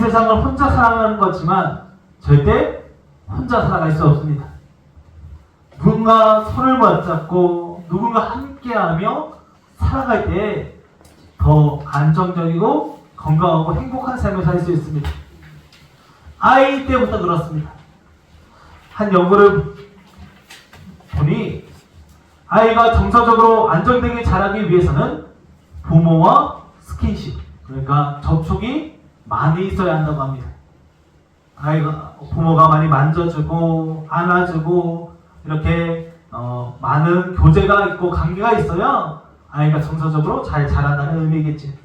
세상을 혼자 살아가는 거지만 절대 혼자 살아갈 수 없습니다. 누군가 손을 맞잡고 누군가 함께하며 살아갈 때 더 안정적이고 건강하고 행복한 삶을 살 수 있습니다. 아이 때부터 그렇습니다. 한 연구를 보니 아이가 정서적으로 안정되게 자라기 위해서는 부모와 스킨십, 그러니까 접촉이 많이 있어야 한다고 합니다. 아이가 부모가 많이 만져주고 안아주고 이렇게 많은 교제가 있고 관계가 있어야 아이가 정서적으로 잘 자란다는 의미겠지.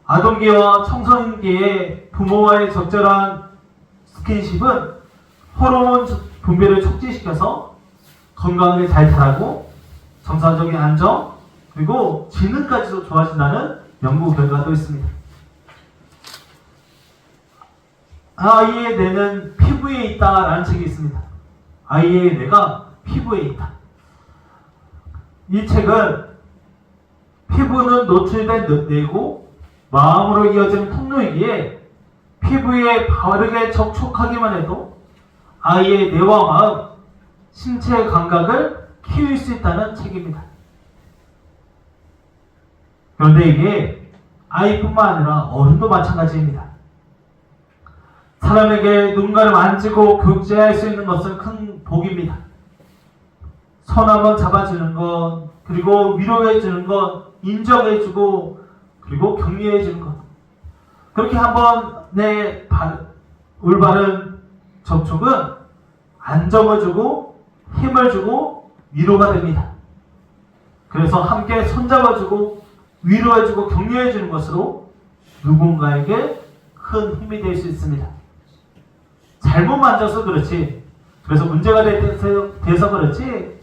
아동기와 청소년기에 부모와의 적절한 스킨십은 호르몬 분비를 촉진시켜서 건강하게 잘 자라고 정서적인 안정 그리고 지능까지도 좋아진다는 연구 결과도 있습니다. 아이의 뇌는 피부에 있다라는 책이 있습니다. 아이의 뇌가 피부에 있다. 이 책은 피부는 노출된 뇌고 마음으로 이어지는 통로이기에 피부에 바르게 접촉하기만 해도 아이의 뇌와 마음, 신체 감각을 키울 수 있다는 책입니다. 그런데 이게 아이뿐만 아니라 어른도 마찬가지입니다. 사람에게 누군가를 만지고 교제할 수 있는 것은 큰 복입니다. 손 한번 잡아주는 것, 그리고 위로해주는 것, 인정해주고, 그리고 격려해주는 것. 그렇게 한번 내 올바른 접촉은 안정을 주고, 힘을 주고, 위로가 됩니다. 그래서 함께 손잡아주고, 위로해주고, 격려해주는 것으로 누군가에게 큰 힘이 될 수 있습니다. 잘못 만져서 그렇지, 그래서 문제가 돼서 그렇지,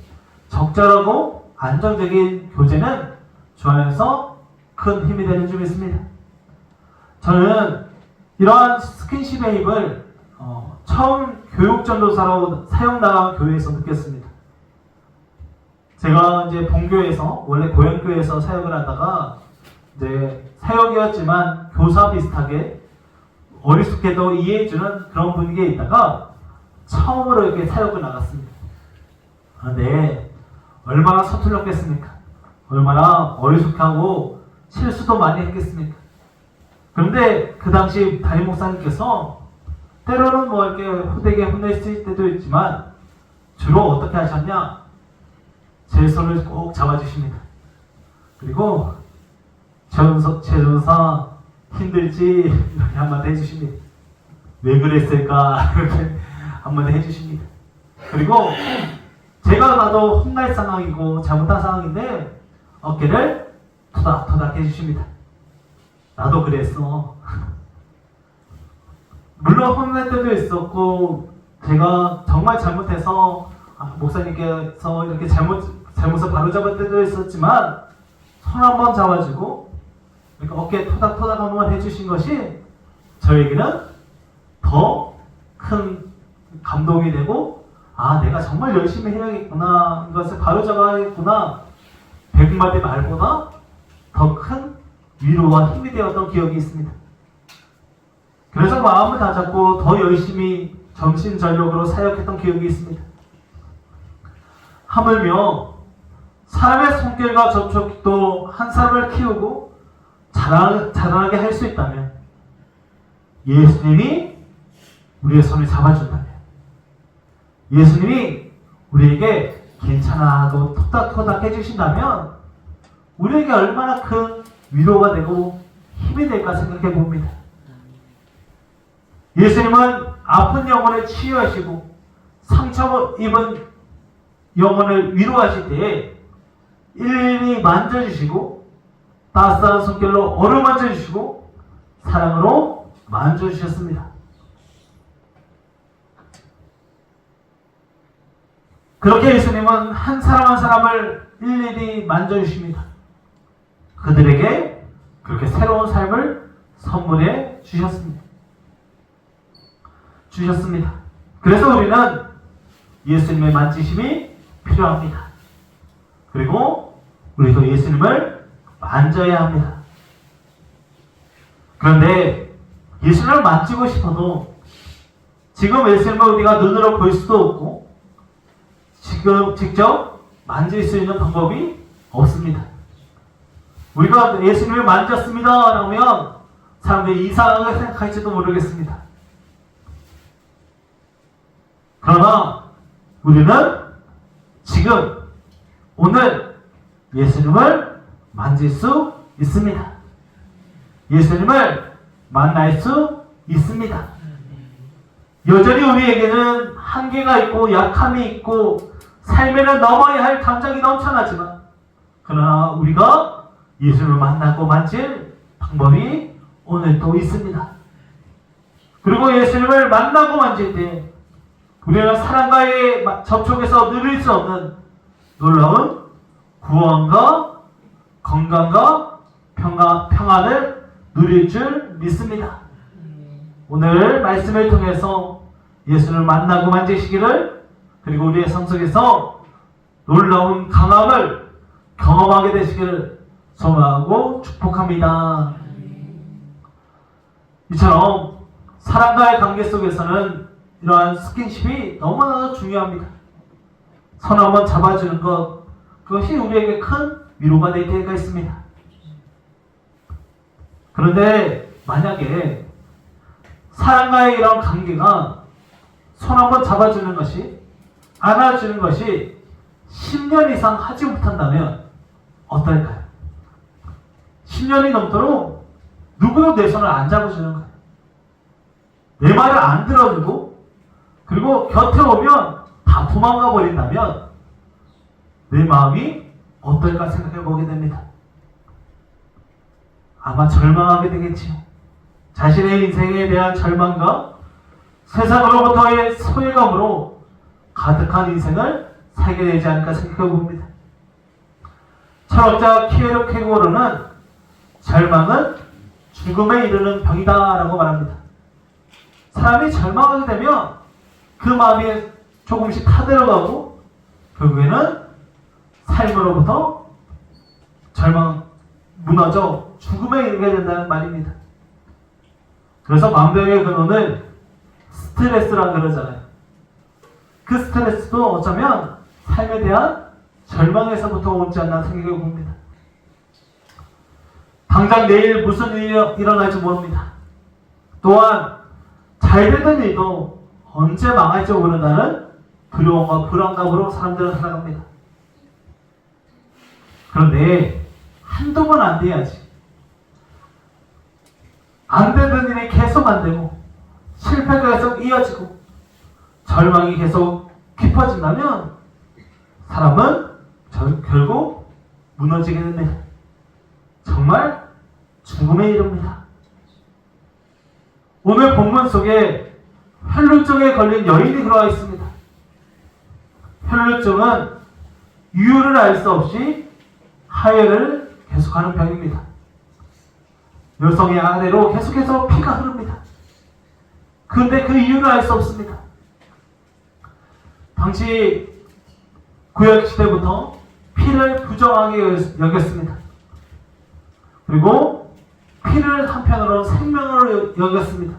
적절하고 안정적인 교제는 주안에서 큰 힘이 되는 줄 믿습니다. 저는 이러한 스킨십의 힘을 처음 교육전도사로 사용당한 교회에서 느꼈습니다. 제가 이제 본교회에서 원래 고향교회에서 사역을 하다가 이제 사역이었지만 교사 비슷하게 어리숙해도 이해해주는 그런 분위기에 있다가 처음으로 이렇게 사역을 나갔습니다. 그런데 얼마나 서툴렀겠습니까? 얼마나 어리숙하고 실수도 많이 했겠습니까? 그런데 그 당시 담임 목사님께서 때로는 뭐 이렇게 후되게 혼냈을 때도 있지만 주로 어떻게 하셨냐? 제 손을 꼭 잡아주십니다. 그리고 최전사 힘들지? 이렇게 한마디 해주십니다. 왜 그랬을까? 이렇게 한마디 해주십니다. 그리고 제가 봐도 혼날 상황이고 잘못한 상황인데 어깨를 토닥토닥 해주십니다. 나도 그랬어. 물론 혼낼 때도 있었고 제가 정말 잘못해서 목사님께서 이렇게 잘못을 바로잡을 때도 있었지만 손 한번 잡아주고 이렇게 어깨 토닥토닥 한번 해주신 것이 저에게는 더 큰 감동이 되고 내가 정말 열심히 해야겠구나, 이것을 바로잡아야겠구나, 100마디 말보다 더 큰 위로와 힘이 되었던 기억이 있습니다. 그래서 마음을 다잡고 더 열심히 정신전력으로 사역했던 기억이 있습니다. 하물며 사람의 손길과 접촉도 한 사람을 키우고 자라나게 할 수 있다면, 예수님이 우리의 손을 잡아준다면, 예수님이 우리에게 괜찮아 하고 토닥토닥 해주신다면 우리에게 얼마나 큰 위로가 되고 힘이 될까 생각해 봅니다. 예수님은 아픈 영혼을 치유하시고 상처 입은 영혼을 위로하실 때에 일일이 만져주시고 따스한 손길로 어루만져 주시고 사랑으로 만져주셨습니다. 그렇게 예수님은 한 사람 한 사람을 일일이 만져주십니다. 그들에게 그렇게 새로운 삶을 선물해 주셨습니다. 그래서 우리는 예수님의 만지심이 필요합니다. 그리고 우리도 예수님을 만져야 합니다. 그런데 예수님을 만지고 싶어도 지금 예수님을 우리가 눈으로 볼 수도 없고 지금 직접 만질 수 있는 방법이 없습니다. 우리가 예수님을 만졌습니다 라면 사람들이 이상하게 생각할지도 모르겠습니다. 그러나 우리는 지금 오늘 예수님을 만질 수 있습니다. 예수님을 만날 수 있습니다. 여전히 우리에게는 한계가 있고 약함이 있고 삶에는 넘어야 할 감정이 넘쳐나지만 그러나 우리가 예수님을 만나고 만질 방법이 오늘도 있습니다. 그리고 예수님을 만나고 만질 때 우리는 사람과의 접촉에서 누릴 수 없는 놀라운 구원과 건강과 평안을 누릴 줄 믿습니다. 오늘 말씀을 통해서 예수를 만나고 만지시기를 그리고 우리의 삶 속에서 놀라운 강함을 경험하게 되시기를 소망하고 축복합니다. 이처럼 사람과의 관계 속에서는 이러한 스킨십이 너무나도 중요합니다. 손 한번 잡아주는 것, 그것이 우리에게 큰 위로가 될 때가 있습니다. 그런데 만약에 사람과의 이런 관계가 손 한번 잡아주는 것이, 안아주는 것이 10년 이상 하지 못한다면 어떨까요? 10년이 넘도록 누구도 내 손을 안 잡아주는 거예요. 내 말을 안 들어주고 그리고 곁에 오면 다 도망가 버린다면 내 마음이 어떨까 생각해 보게 됩니다. 아마 절망하게 되겠지요. 자신의 인생에 대한 절망과 세상으로부터의 소외감으로 가득한 인생을 살게 되지 않을까 생각해 봅니다. 철학자 키에르 케고르는 절망은 죽음에 이르는 병이다 라고 말합니다. 사람이 절망하게 되면 그 마음이 조금씩 타들어가고 결국에는 삶으로부터 무너져 죽음에 이르게 된다는 말입니다. 그래서 만병의 근원을 스트레스라 그러잖아요. 그 스트레스도 어쩌면 삶에 대한 절망에서부터 오지 않나 생각해 봅니다. 당장 내일 무슨 일이 일어날지 모릅니다. 또한 잘 되던 일도 언제 망할지 모른다는 두려움과 불안감으로 사람들은 살아갑니다. 그런데 한두 번 안 돼야지. 안 되는 일이 계속 안 되고 실패가 계속 이어지고 절망이 계속 깊어진다면 사람은 결국 무너지게 됩니다. 정말 죽음에 이릅니다. 오늘 본문 속에 혈루증에 걸린 여인이 들어와 있습니다. 혈루증은 이유를 알 수 없이 하혈을 계속하는 병입니다. 여성의 아래로 계속해서 피가 흐릅니다. 그런데 그 이유를 알 수 없습니다. 당시 구약시대부터 피를 부정하게 여겼습니다. 그리고 피를 한편으로 생명으로 여겼습니다.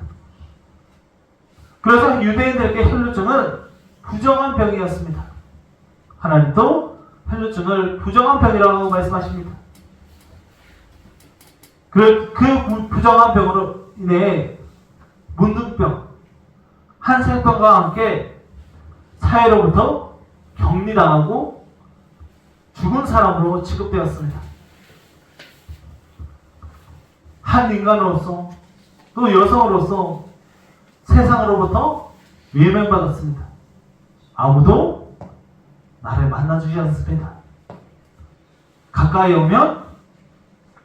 그래서 유대인들에게 혈루증은 부정한 병이었습니다. 하나님도 혈루증을 부정한 병이라고 말씀하십니다. 그 부정한 병으로 인해 문둥병, 한센병과 함께 사회로부터 격리당하고 죽은 사람으로 취급되었습니다. 한 인간으로서 또 여성으로서 세상으로부터 외면받았습니다. 아무도 나를 만나주지 않습니다. 가까이 오면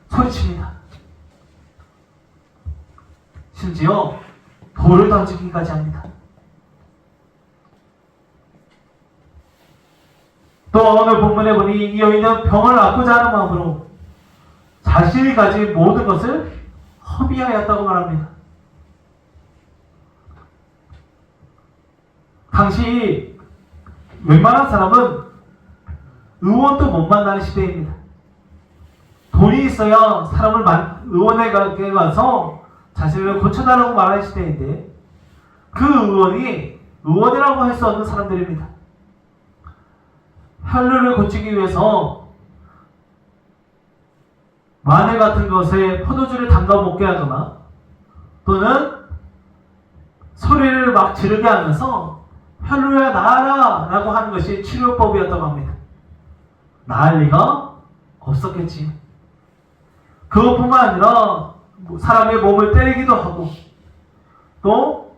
소리칩니다. 심지어 돌을 던지기까지 합니다. 또 오늘 본문에 보니 이 여인은 병을 낫고자 하는 마음으로 자신이 가진 모든 것을 허비하였다고 말합니다. 당시 웬만한 사람은 의원도 못 만나는 시대입니다. 돈이 있어야 사람을 의원에 가서 자신을 고쳐달라고 말하는 시대인데 그 의원이 의원이라고 할 수 없는 사람들입니다. 혈루를 고치기 위해서 마늘 같은 것에 포도주를 담가 먹게 하거나 또는 소리를 막 지르게 하면서 혈루야 나아라 라고 하는 것이 치료법이었다고 합니다. 나을 리가 없었겠지. 그것뿐만 아니라 사람의 몸을 때리기도 하고 또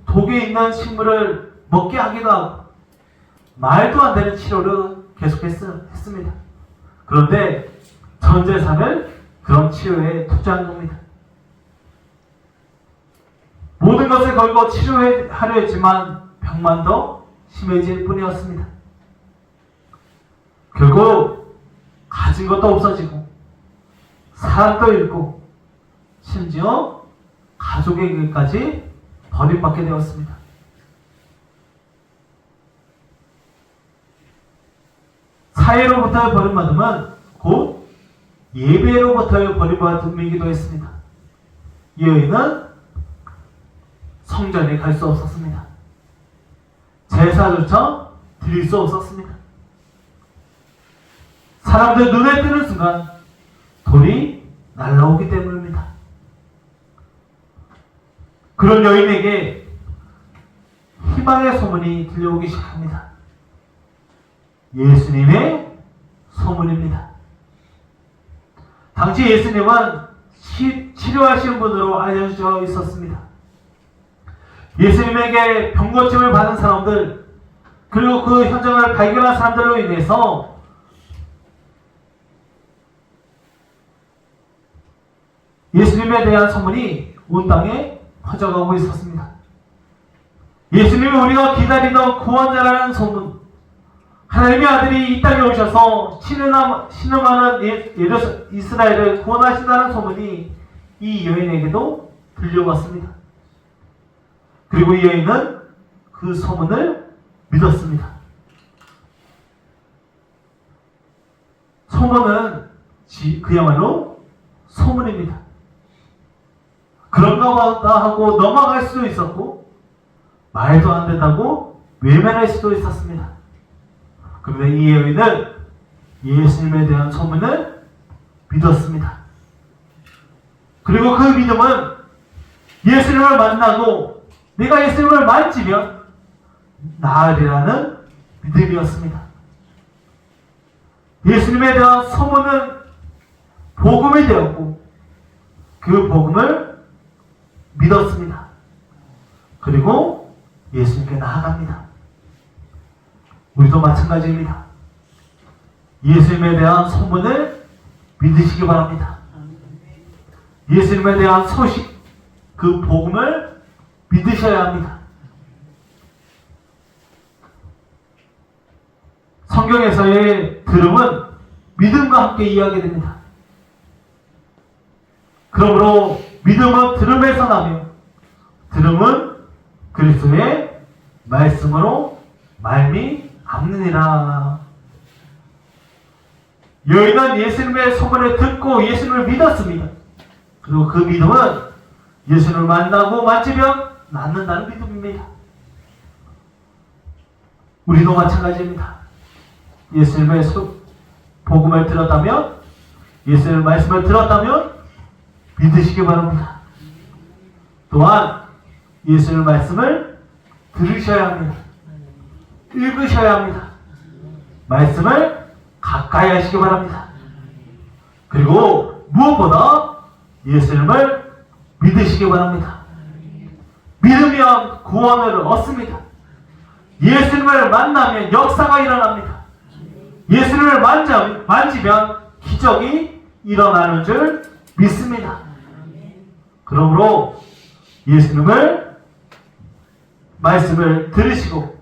독이 있는 식물을 먹게 하기도 하고 말도 안 되는 치료를 계속했습니다. 그런데 전 재산을 그런 치료에 투자한 겁니다. 모든 것을 걸고 치료하려 했지만 병만 더 심해질 뿐이었습니다. 결국 가진 것도 없어지고 사람도 잃고 심지어 가족에게까지 버림받게 되었습니다. 사회로부터의 버림받음은 곧 예배로부터의 버림받음이기도 했습니다. 이 여인은 성전에 갈 수 없었습니다. 제사조차 드릴 수 없었습니다. 사람들 눈에 띄는 순간 돌이 날라오기 때문입니다. 그런 여인에게 희망의 소문이 들려오기 시작합니다. 예수님의 소문입니다. 당시 예수님은 치료하시는 분으로 알려져 있었습니다. 예수님에게 병고침을 받은 사람들 그리고 그 현장을 발견한 사람들로 인해서 예수님에 대한 소문이 온 땅에 퍼져가고 있었습니다. 예수님이 우리가 기다리던 구원자라는 소문, 하나님의 아들이 이 땅에 오셔서 신음하는 이스라엘을 구원하신다는 소문이 이 여인에게도 들려왔습니다. 그리고 이 여인은 그 소문을 믿었습니다. 소문은 그야말로 소문입니다. 그런가 보다 하고 넘어갈 수도 있었고 말도 안 된다고 외면할 수도 있었습니다. 그런데 이 여인은 예수님에 대한 소문을 믿었습니다. 그리고 그 믿음은 예수님을 만나고 내가 예수님을 만지면 나으리라는 믿음이었습니다. 예수님에 대한 소문은 복음이 되었고 그 복음을 믿었습니다. 그리고 예수님께 나아갑니다. 우리도 마찬가지입니다. 예수님에 대한 소문을 믿으시기 바랍니다. 예수님에 대한 소식, 그 복음을 믿으셔야 합니다. 성경에서의 들음은 믿음과 함께 이야기됩니다. 그러므로 믿음은 들음에서 나며 들음은 그리스도의 말씀으로 말미암느니라. 여인은 예수님의 소문을 듣고 예수님을 믿었습니다. 그리고 그 믿음은 예수님을 만나고 만지면 낫는다는 믿음입니다. 우리도 마찬가지입니다. 예수님의 복음을 들었다면, 예수님의 말씀을 들었다면 믿으시기 바랍니다. 또한 예수님의 말씀을 들으셔야 합니다. 읽으셔야 합니다. 말씀을 가까이 하시기 바랍니다. 그리고 무엇보다 예수님을 믿으시기 바랍니다. 믿으면 구원을 얻습니다. 예수님을 만나면 역사가 일어납니다. 예수님을 만지면 기적이 일어나는 줄 믿습니다. 그러므로 예수님을 말씀을 들으시고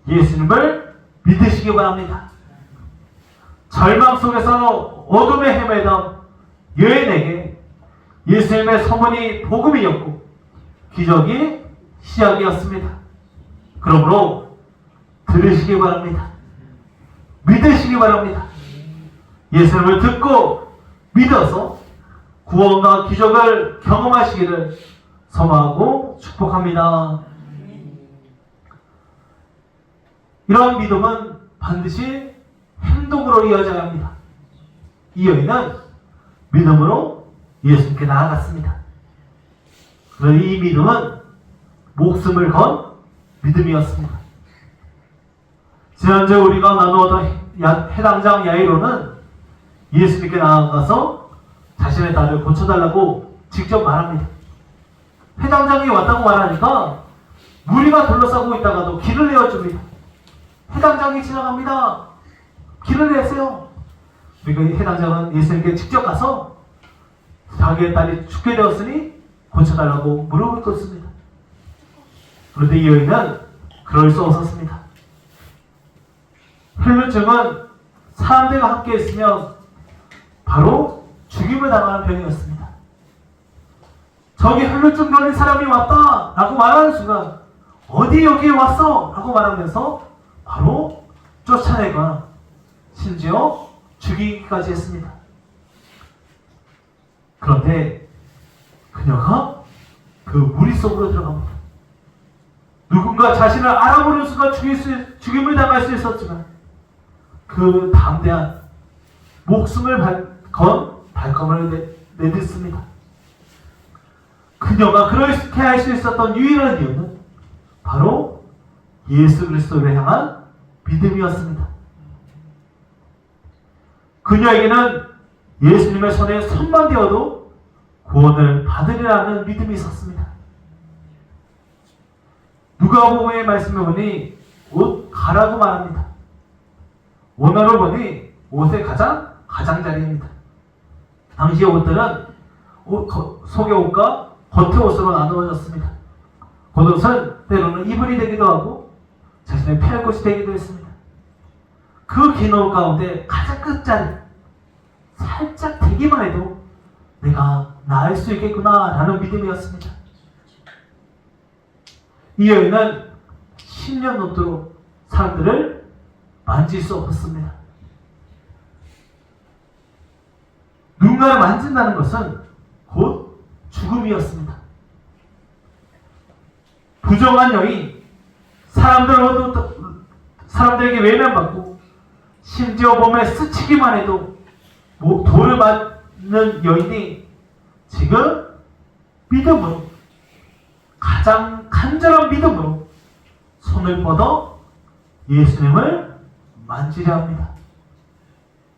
예수님을 믿으시기 바랍니다. 절망 속에서 어둠에 헤매던 여인에게 예수님의 소문이 복음이었고 기적이 시작이었습니다. 그러므로 들으시기 바랍니다. 믿으시기 바랍니다. 예수님을 듣고 믿어서 구원과 기적을 경험하시기를 소망하고 축복합니다. 이런 믿음은 반드시 행동으로 이어져야 합니다. 이 여인은 믿음으로 예수님께 나아갔습니다. 그런데 이 믿음은 목숨을 건 믿음이었습니다. 지난주에 우리가 나누었던 해당장 야이로는 예수님께 나아가서 자신의 딸을 고쳐달라고 직접 말합니다. 해당장이 왔다고 말하니까 무리가 둘러싸고 있다가도 길을 내어줍니다. 해당장이 지나갑니다. 길을 내세요. 그러니까 해당장은 예수님께 직접 가서 자기의 딸이 죽게 되었으니 고쳐달라고 무릎을 꿇습니다. 그런데 이 여인은 그럴 수 없었습니다. 혈루증은 사람들과 함께 있으면 바로 죽임을 당하는 병이었습니다. 저기 혈루증 걸린 사람이 왔다 라고 말하는 순간 어디 여기에 왔어? 라고 말하면서 바로 쫓아내거나 심지어 죽이기까지 했습니다. 그런데 그녀가 그 무리 속으로 들어갑니다. 누군가 자신을 알아보는 순간 죽임을 당할 수 있었지만 그 담대한 목숨을 건 발걸음을 내딛습니다. 그녀가 그렇게 할 수 있었던 유일한 이유는 바로 예수 그리스도를 향한 믿음이었습니다. 그녀에게는 예수님의 손에 손만 대어도 구원을 받으리라는 믿음이 있었습니다. 누가복음의 말씀을 보니 옷 가라고 말합니다. 원어로 보니 옷의 가장자리입니다. 당시의 옷들은 속의 옷과 겉의 옷으로 나누어졌습니다. 겉옷은 때로는 이불이 되기도 하고 자신의 피할 곳이 되기도 했습니다. 그 긴 옷 가운데 가장 끝자리 살짝 대기만 해도 내가 나을 수 있겠구나 라는 믿음이었습니다. 이 여인은 10년 넘도록 사람들을 만질 수 없었습니다. 누군가를 만진다는 것은 곧 죽음이었습니다. 부정한 여인, 사람들에게 외면받고 심지어 몸에 스치기만 해도 돌을 맞는 여인이 지금 믿음으로, 가장 간절한 믿음으로 손을 뻗어 예수님을 만지려 합니다.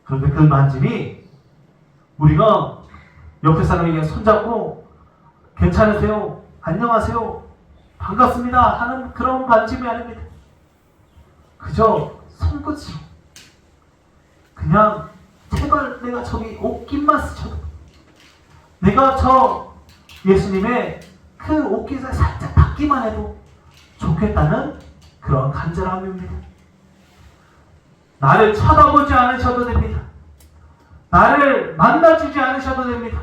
그런데 그 만짐이 우리가 옆에 사람에게 손잡고 괜찮으세요? 안녕하세요? 반갑습니다 하는 그런 만짐이 아닙니다. 그저 손끝으로 그냥 제발 내가 저기 옷깃만 스쳐도, 내가 저 예수님의 그 옷깃을 살짝 닿기만 해도 좋겠다는 그런 간절함입니다. 나를 쳐다보지 않으셔도 됩니다. 나를 만나주지 않으셔도 됩니다.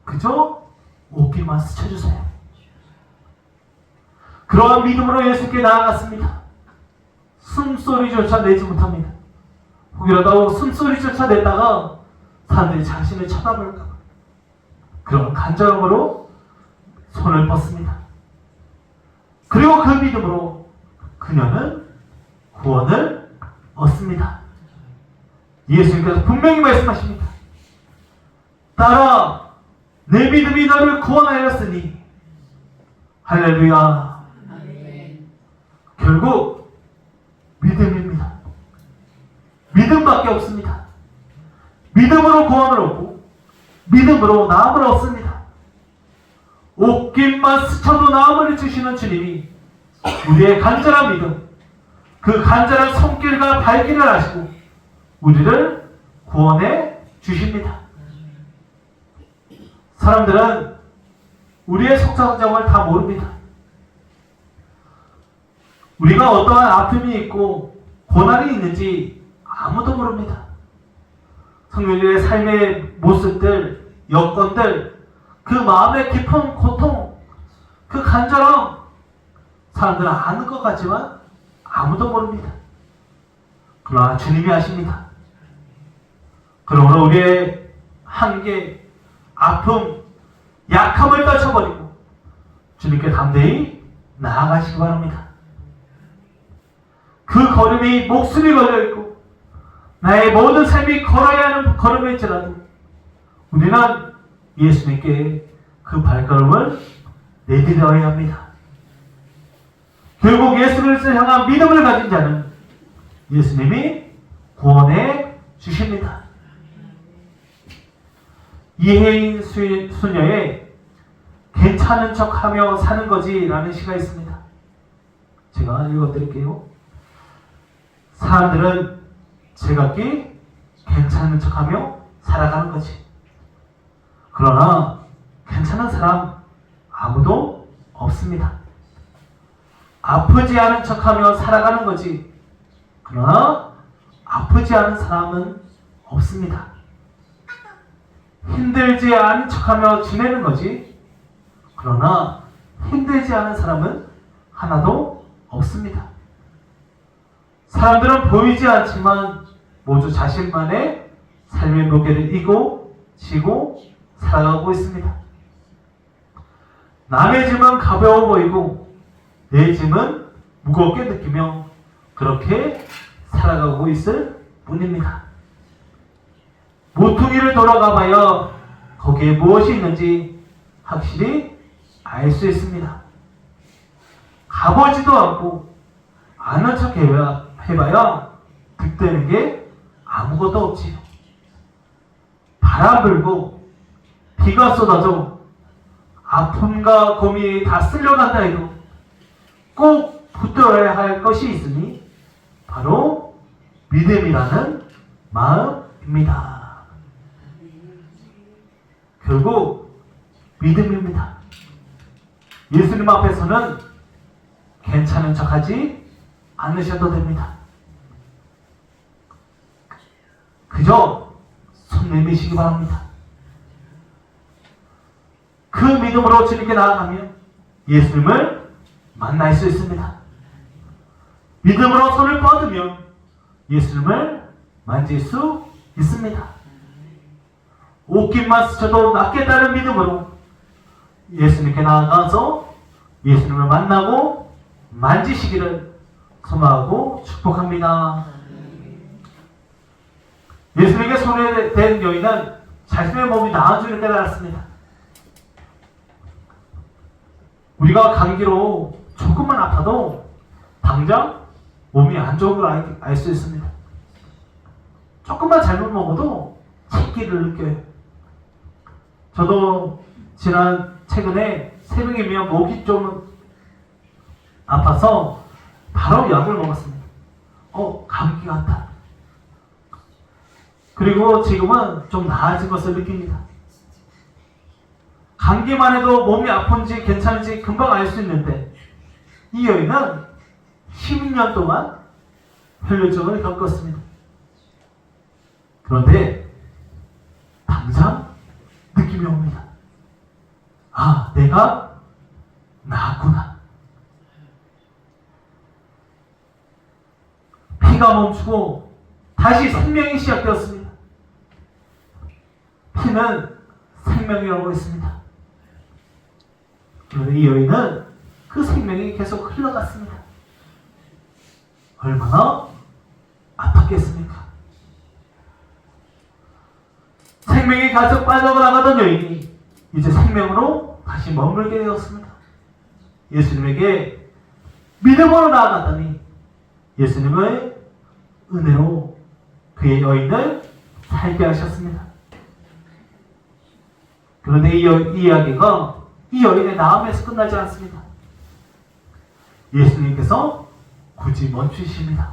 그저 옷깃만 스쳐주세요. 그러한 믿음으로 예수께 나아갔습니다. 숨소리조차 내지 못합니다. 혹이라도 숨소리조차 냈다가 사람들이 자신을 쳐다볼까 봐 그런 간절함으로 손을 뻗습니다. 그리고 그 믿음으로 그녀는 구원을 얻습니다. 예수님께서 분명히 말씀하십니다. 딸아, 내 믿음이 너를 구원하였으니. 할렐루야. 결국 믿음입니다. 믿음밖에 없습니다. 믿음으로 구원을 얻고 믿음으로 나음을 얻습니다. 옷깃만 스쳐도 나음을 주시는 주님이 우리의 간절한 믿음, 그 간절한 손길과 발길을 하시고 우리를 구원해 주십니다. 사람들은 우리의 속사정을 다 모릅니다. 우리가 어떠한 아픔이 있고 고난이 있는지 아무도 모릅니다. 성도들의 삶의 모습들, 여건들, 그 마음의 깊은 고통, 그 간절함, 사람들은 아는 것 같지만 아무도 모릅니다. 그러나 주님이 아십니다. 그러므로 우리의 한계, 아픔, 약함을 떨쳐버리고 주님께 담대히 나아가시기 바랍니다. 그 걸음이 목숨이 걸려있고 나의 모든 삶이 걸어야 하는 걸음일지라도 우리는 예수님께 그 발걸음을 내디뎌야 합니다. 결국 예수 그리스도를 향한 믿음을 가진 자는 예수님이 구원해 주십니다. 이혜인 수녀의 괜찮은 척하며 사는 거지 라는 시가 있습니다. 제가 읽어드릴게요. 사람들은 제각기 괜찮은 척하며 살아가는 거지. 그러나 괜찮은 사람 아무도 없습니다. 아프지 않은 척하며 살아가는 거지. 그러나 아프지 않은 사람은 없습니다. 힘들지 않은 척하며 지내는 거지. 그러나 힘들지 않은 사람은 하나도 없습니다. 사람들은 보이지 않지만 모두 자신만의 삶의 무게를 지고 살아가고 있습니다. 남의 짐은 가벼워 보이고 내 짐은 무겁게 느끼며 그렇게 살아가고 있을 뿐입니다. 모퉁이를 돌아가 봐야 거기에 무엇이 있는지 확실히 알 수 있습니다. 가보지도 않고 아는 척 해봐야 득되는 게 아무것도 없지요. 바람 불고 비가 쏟아져 아픔과 고민이 다 쓸려간다 해도 꼭 붙들어야 할 것이 있으니 바로 믿음이라는 마음입니다. 결국 믿음입니다. 예수님 앞에서는 괜찮은 척하지 않으셔도 됩니다. 그저 손 내미시기 바랍니다. 그 믿음으로 주님께 나아가면 예수님을 만날 수 있습니다. 믿음으로 손을 뻗으면 예수님을 만질 수 있습니다. 옷깃만 스쳐도 낫겠다는 믿음으로 예수님께 나아가서 예수님을 만나고 만지시기를 소망하고 축복합니다. 예수님께 손에 댄 여인은 자신의 몸이 나아지는 때를 알았습니다. 우리가 감기로 조금만 아파도 당장 몸이 안 좋은 걸 알 수 있습니다. 조금만 잘못 먹어도 체기를 느껴요. 저도 최근에 새벽이면 목이 좀 아파서 바로 약을 먹었습니다. 감기 같다. 그리고 지금은 좀 나아진 것을 느낍니다. 감기만 해도 몸이 아픈지 괜찮은지 금방 알 수 있는데 이 여인은 10년 동안 혈류증을 겪었습니다. 그런데 당장 느낌이 옵니다. 내가 나았구나. 피가 멈추고 다시 생명이 시작되었습니다. 피는 생명이라고 했습니다. 그런데 이 여인은 그 생명이 계속 흘러갔습니다. 얼마나 아팠겠습니까? 생명이 가득 빠져나가던 여인이 이제 생명으로 다시 머물게 되었습니다. 예수님에게 믿음으로 나아갔더니 예수님의 은혜로 그의 여인을 살게 하셨습니다. 그런데 이 이야기가 이 여인의 나음에서 끝나지 않습니다. 예수님께서 굳이 멈추십니다.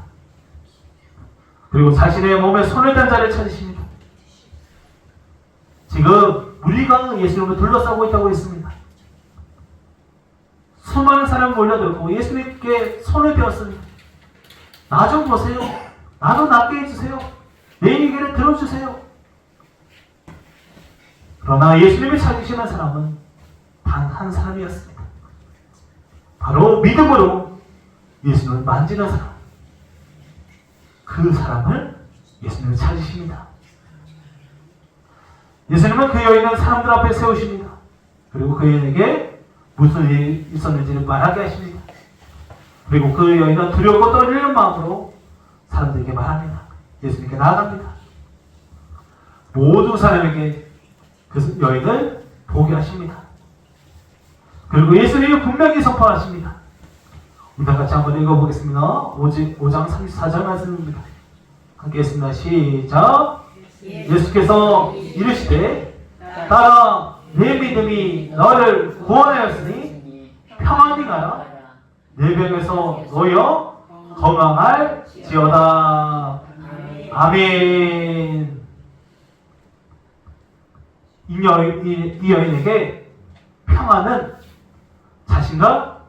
그리고 자신의 몸에 손을 댄 자를 찾으십니다. 지금 우리가 예수님을 둘러싸고 있다고 했습니다. 수많은 사람이 몰려들고 예수님께 손을 대었습니다. 나 좀 보세요. 나도 낫게 해주세요. 내 얘기를 들어주세요. 그러나 예수님을 찾으시는 사람은 단 한 사람이었습니다. 바로 믿음으로 예수님을 만지는 사람. 그 사람을 예수님을 찾으십니다. 예수님은 그 여인을 사람들 앞에 세우십니다. 그리고 그 여인에게 무슨 일이 있었는지를 말하게 하십니다. 그리고 그 여인은 두렵고 떨리는 마음으로 사람들에게 말합니다. 예수님께 나아갑니다. 모든 사람에게 그 여인을 보게 하십니다. 그리고 예수님이 분명히 선포하십니다. 우리 다 같이 한번 읽어보겠습니다. 5장 34절 말씀입니다. 함께 했습니다. 시작. 예수께서 이르시되 따라 내 믿음이 너를 구원하였으니 평안히 가라. 내 병에서 놓여 건강할지어다. 아멘. 이 여인에게 평안은 자신과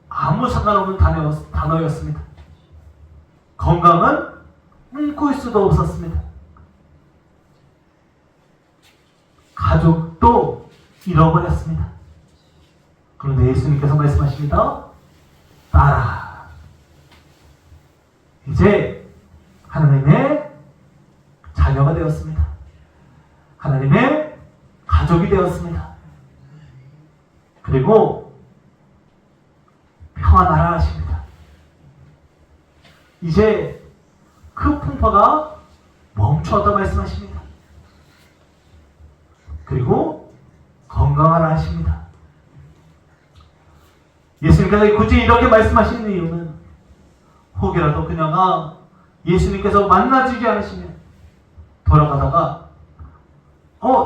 아무 상관없는 단어였습니다. 건강은 꿈꿀 수도 없었습니다. 가족도 잃어버렸습니다. 그런데 예수님께서 말씀하십니다. 따라. 이제 하나님의 자녀가 되었습니다. 하나님의 가족이 되었습니다. 그리고 평안하라 하십니다. 이제 그 풍파가 멈추었다 말씀하십니다. 그리고 건강하라 하십니다. 예수님께서 굳이 이렇게 말씀하시는 이유는 혹여라도 그녀가 예수님께서 만나주지 않으시면 돌아가다가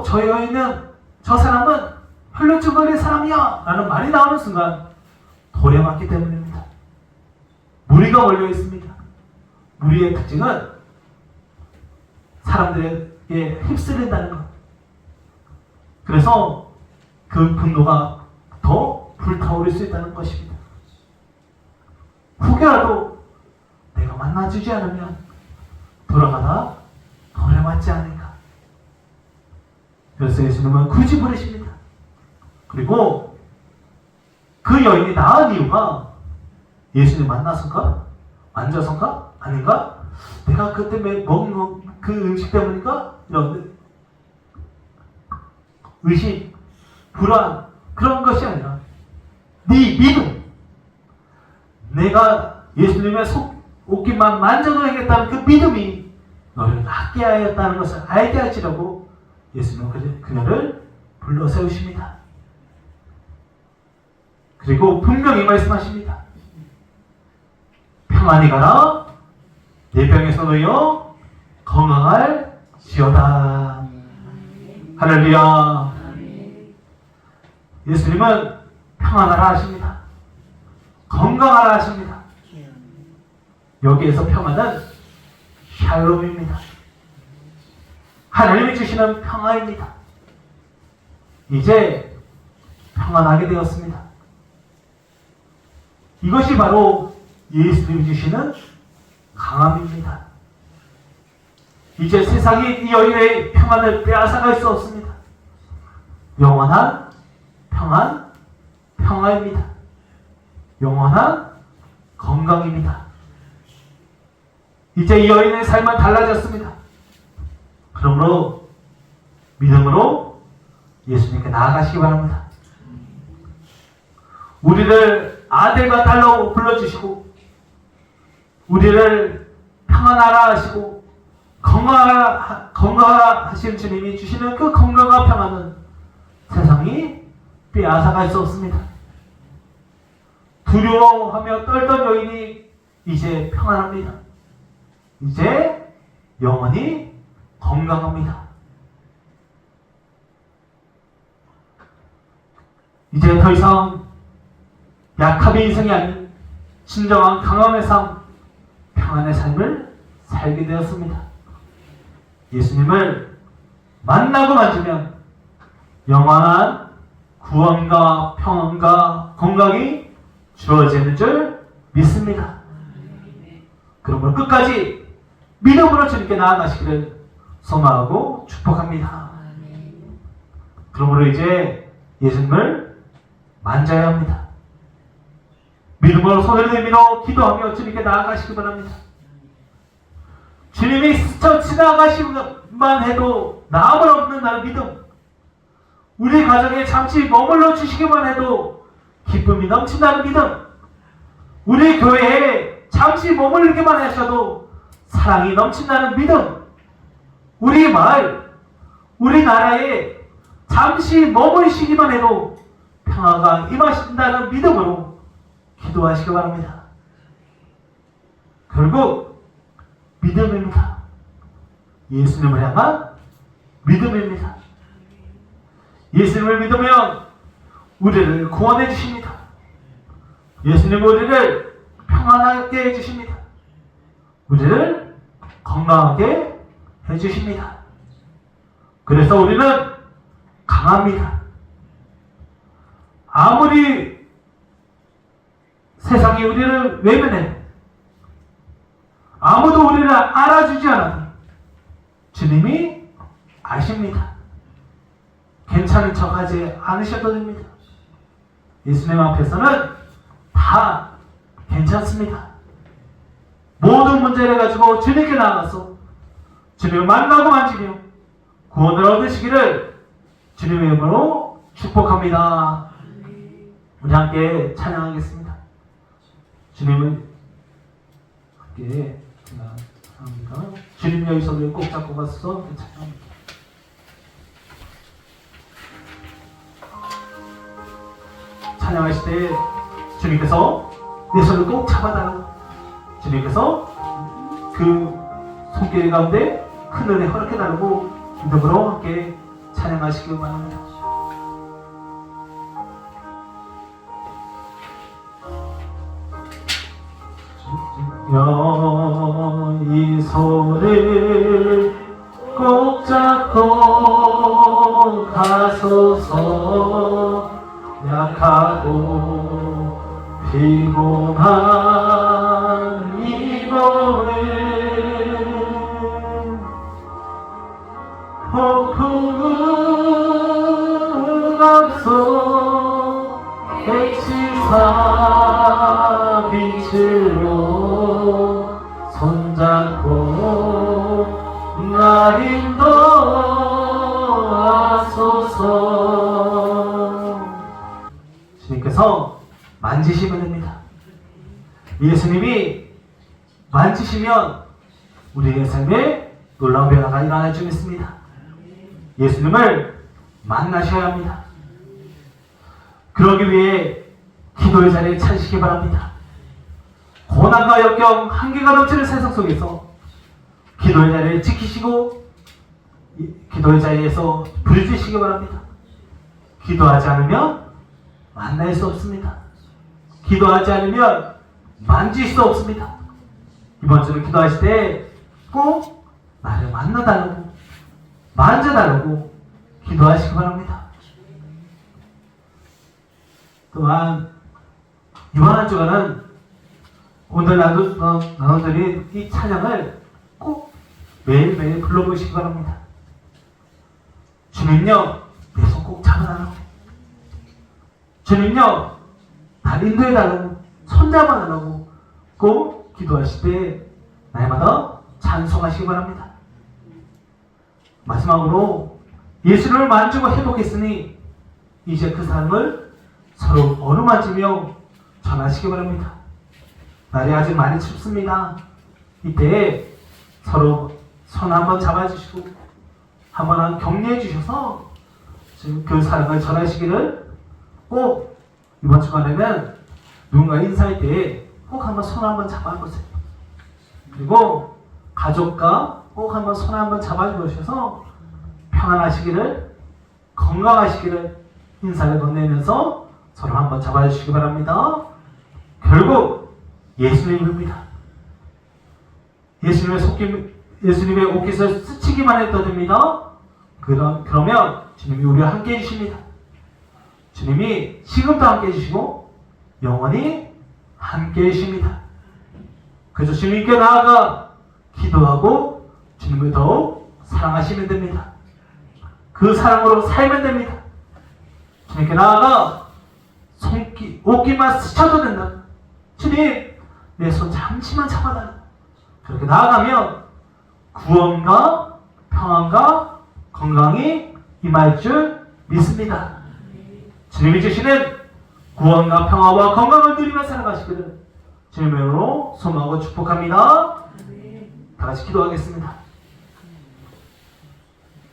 저 여인은 저 사람은 혈루증 걸린 사람이야 라는 말이 나오는 순간 돌에 맞기 때문입니다. 무리가 몰려 있습니다. 무리의 특징은 사람들에게 휩쓸린다는 것. 그래서 그 분노가 더 불타오를 수 있다는 것입니다. 혹여라도 내가 만나주지 않으면 돌아가다 돌에 맞지 않을까. 그래서 예수님은 굳이 부르십니다. 그리고 그 여인이 나은 이유가 예수님 만나서인가? 앉아서인가? 아닌가? 내가 그때 먹은 그 음식 때문인가? 이런 의심, 불안 그런 것이 아니라 네 믿음, 내가 예수님의 옷깃만 만져도 되겠다는 그 믿음이 너를 낫게 하였다는 것을 알게 하시려고 예수님은 그녀를 불러 세우십니다. 그리고 분명히 말씀하십니다. 평안히 가라. 내 병에서 놓여 건강할지어다. 할렐루야. 예수님은 평안하라 하십니다. 건강하라 하십니다. 여기에서 평안은 샬롬입니다. 하나님이 주시는 평안입니다. 이제 평안하게 되었습니다. 이것이 바로 예수님이 주시는 강함입니다. 이제 세상이 이 여인의 평안을 빼앗아갈 수 없습니다. 영원한 평안입니다. 영원한 건강입니다. 이제 이 여인의 삶은 달라졌습니다. 그러므로 믿음으로 예수님께 나아가시기 바랍니다. 우리를 아들과 딸로 불러주시고 우리를 평안하라 하시고 건강하라 하신 주님이 주시는 그 건강과 평안은 세상이 빼앗아갈 수 없습니다. 두려워하며 떨던 여인이 이제 평안합니다. 이제 영원히 건강합니다. 이제 더 이상 약함의 인생이 아닌 진정한 강함의 삶, 평안의 삶을 살게 되었습니다. 예수님을 만나고 만지면 영원한 구원과 평안과 건강이 주어지는 줄 믿습니다. 그러므로 끝까지 믿음으로 주님께 나아가시기를 소망하고 축복합니다. 그러므로 이제 예수님을 만져야 합니다. 믿음으로 손을 내밀어 기도하며 주님께 나아가시기 바랍니다. 주님이 스쳐 지나가시기만 해도 남을 없는 나의 믿음, 우리 가정에 잠시 머물러 주시기만 해도 기쁨이 넘친다는 믿음, 우리 교회에 잠시 머물기만 하셔도 사랑이 넘친다는 믿음, 우리 마을, 우리나라에 잠시 머무시기만 해도 평화가 임하신다는 믿음으로 기도하시기 바랍니다. 결국 믿음입니다. 예수님을 향한 믿음입니다. 예수님을 믿으면 우리를 구원해 주십니다. 예수님은 우리를 평안하게 해주십니다. 우리를 건강하게 해주십니다. 그래서 우리는 강합니다. 아무리 세상이 우리를 외면해도, 아무도 우리를 알아주지 않아도 주님이 아십니다. 괜찮은 척하지 않으셔도 됩니다. 예수님 앞에서는 다 괜찮습니다. 모든 문제를 가지고 주님께 나가서 주님을 만나고 만지며 구원을 얻으시기를 주님의 이름으로 축복합니다. 우리 함께 찬양하겠습니다. 주님을 함께 찬양합니다. 주님 여기 손을 꼭 잡고 가서 찬양합니다. 찬양하실 때 주님께서 내 손을 꼭 잡아달라고, 주님께서 그 손길 가운데 큰 은혜 허락해달라고 믿음으로 함께 찬양하시길 바랍니다. 이 손을 꼭 잡고 가소서. 약하고 피곤한 이 몸을 폭풍 앞서 백지사 빛으로 손잡고 날 인도하소서. 주님께서 만지시면 됩니다. 예수님이 만지시면 우리의 삶에 놀라운 변화가 일어날 줄 믿습니다. 예수님을 만나셔야 합니다. 그러기 위해 기도의 자리에 찾으시기 바랍니다. 고난과 역경, 한계가 넘치는 세상 속에서 기도의 자리를 지키시고 기도의 자리에서 부르짖으시기 바랍니다. 기도하지 않으면 만날 수 없습니다. 기도하지 않으면 만질 수 없습니다. 이번 주는 기도하실 때 꼭 나를 만나달라고, 만져달라고 기도하시기 바랍니다. 또한 이번 한 주간은 오늘 나눠드린 이 찬양을 꼭 매일매일 불러보시기 바랍니다. 주님요, 내 손 꼭 잡아달라고, 주님요, 날 인도해달라고, 손잡아달라고 꼭 기도하실 때 날마다 찬송하시기 바랍니다. 마지막으로 예수님을 만지고 회복했으니 이제 그 사랑을 서로 어루만지며 전하시기 바랍니다. 날이 아직 많이 춥습니다. 이때 서로 손 한번 잡아주시고 한번 격려해 주셔서 지금 그 사랑을 전하시기를 꼭 이번 주간에는 누군가 인사할 때 꼭 한번 손 한번 잡아보세요. 그리고 가족과 꼭 한번 손 한번 잡아주셔서 평안하시기를, 건강하시기를 인사를 건네면서 서로 한번 잡아주시기 바랍니다. 결국 예수님입니다. 예수님의 옷깃을 스치기만 해도 됩니다. 그러면 주님이 우리와 함께 해주십니다. 주님이 지금도 함께 해주시고 영원히 함께 해주십니다. 그래서 주님께 나아가 기도하고 주님을 더욱 사랑하시면 됩니다. 그 사랑으로 살면 됩니다. 주님께 나아가 옷깃만 스쳐도 된다. 주님, 내 손 잠시만 잡아달라. 그렇게 나아가면 구원과 평안과 건강이 임할 줄 믿습니다. 주님이 주시는 구원과 평화와 건강을 누리며 살아가시기를 주님으로 소망하고 축복합니다. 다 같이 기도하겠습니다.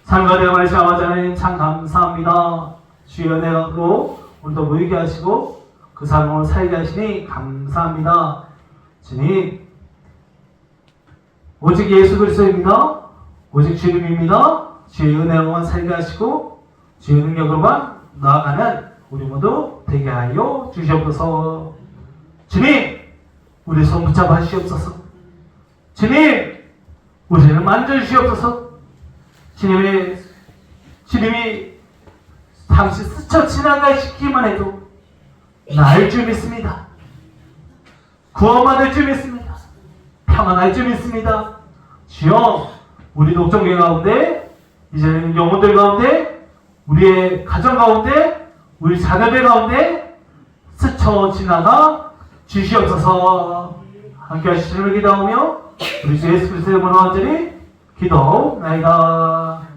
삶과 대화 말씀하지 하나님 참 감사합니다. 주의 은혜로 오늘도 모이게 하시고 그 삶을 살게 하시니 감사합니다. 주님, 오직 예수 그리스도입니다. 오직 주님입니다. 주의 은혜로만 살게 하시고 주의 능력으로만 나아가는 우리 모두 되게 하여 주시옵소서. 주님, 우리 손 붙잡아 주시옵소서. 주님, 우리를 만져주시옵소서. 주님이 당시 스쳐 지나가시기만 해도 날 줄 믿습니다. 구원받을 줄 믿습니다. 평안할 줄 믿습니다. 주여, 우리 녹종교 가운데, 이제는 영혼들 가운데, 우리의 가정 가운데, 우리 자녀들 가운데 스쳐 지나가 주시옵소서. 함께 하시기를 기도하며 우리 주 예수 그리스도의 이름으로 간절히 기도하옵나이다.